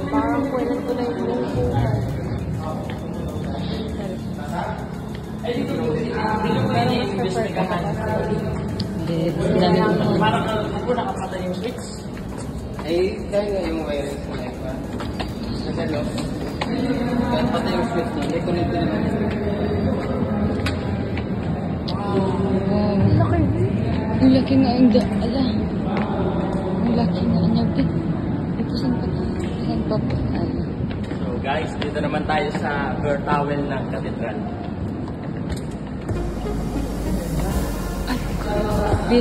Parang pwede ko na yung parang ako nakapatay yung switch. Ay, dahil nga yung wiring sa life ba? Nadalo. Kahit patay yung switch na, may connect na naman. Ang laki nga ang ala. Ang laki nga ang laki. Ipusan pa na. Saan pa po? So guys, dito naman tayo sa Bear Towel ng Cathedral. Grabe.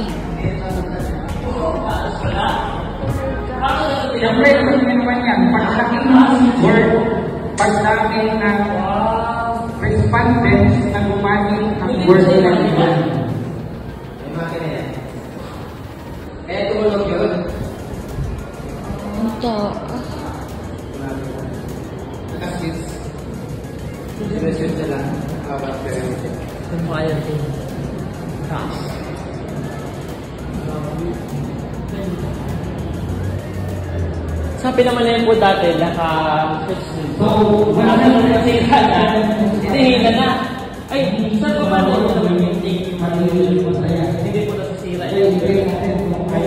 Siyempre, ito naman yan. Paglaki ng word, paglaki ng respondents na gumamit ng word na iba. May makina yan. Kaya tumulog yun. Ang taas. Naka-switch. Sinaswitch na lang. Habang pero Kung kaya din. Crash. Sa pinamalayan po dati, naka-switch din. So, wala na nasira na. Hinihinga na. Ay, saan po ba na hindi hindi po nasisira yun. Ay,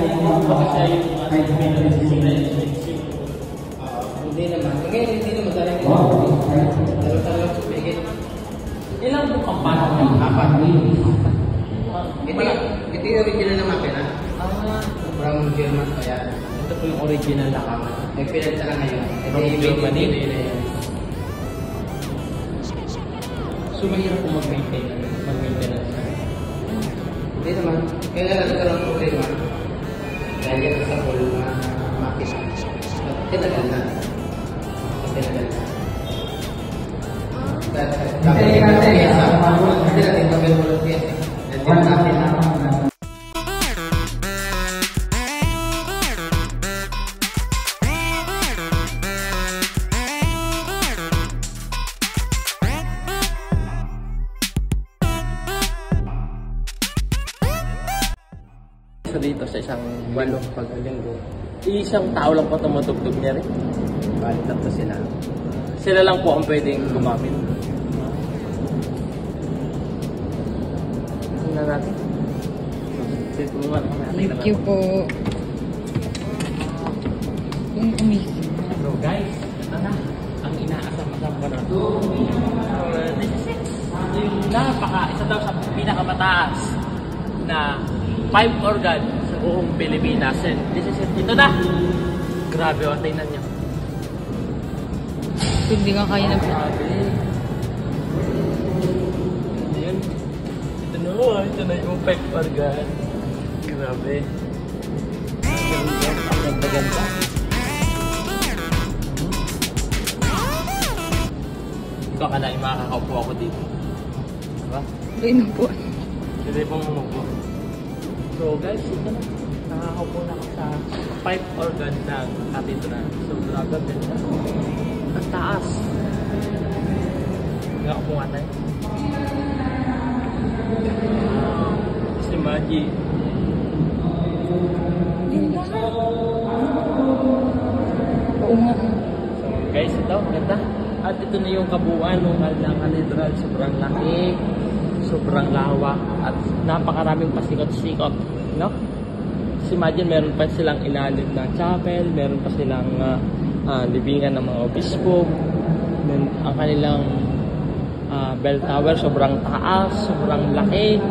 baka siya yung hindi nasisira yung switch. hindi naman. Ngayon, hindi naman talaga. Dalawa-dalawa sumigit. Ilang po kampana? Apat. Ito yung original na makina. From German pa yan. Ito po yung original na kamera. May pinagta na ngayon. From Germany. So, mahirap po mag-maintenance. Hindi naman. Kaya nga nagkaroon ng problema. Dahil yan sa full na makina. Tinagal na. Tinagal na. Hindi natin pag-bulot yan. Hindi natin na. So dito sa isang Walo pag-linggo. isang tao lang po tumutugtog niya rin. Balik lang to sila. Sila lang po ang pwedeng gumamit. Tingnan natin. Thank you po. Yung amazing. So guys, ito na ang inaasam-asam ko na. This is it. Yung isa daw sa pinakamataas na 5 organ sa buong Pilipinas. And this is it. Ito na. Grabe o, tingnan niyo. Hindi nga kaya na po. Grabe. Yun. Ito na yung 5 organ. Grabe. Ang ganda-ganda. Ito ka na yung makakaupo ako dito. Diba? Ay, po. Hindi pong umupo. So guys, ito na. Nakakaupo na ako sa 5 organ ng cathedral. So grabe din. Ang taas. Nakaupo nga tayo. Si Maggie. Oo nga. So guys, ito. Ganda. At ito na yung kabuuan ng cathedral. Sobrang laki. Sobrang lawak at napakaraming pasikot-sikot, no? Kasi imagine, meron pa silang ilalim na chapel, meron pa silang libingan ng mga obispo, ang kanilang bell tower sobrang taas, sobrang laki,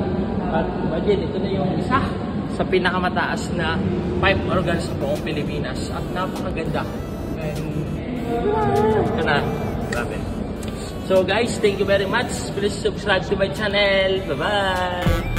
at imagine, ito na yung isa sa pinakamataas na 5 organs sa buong Pilipinas at napakaganda. Ito na, grabe. So guys, thank you very much. Please subscribe to my channel. Bye-bye!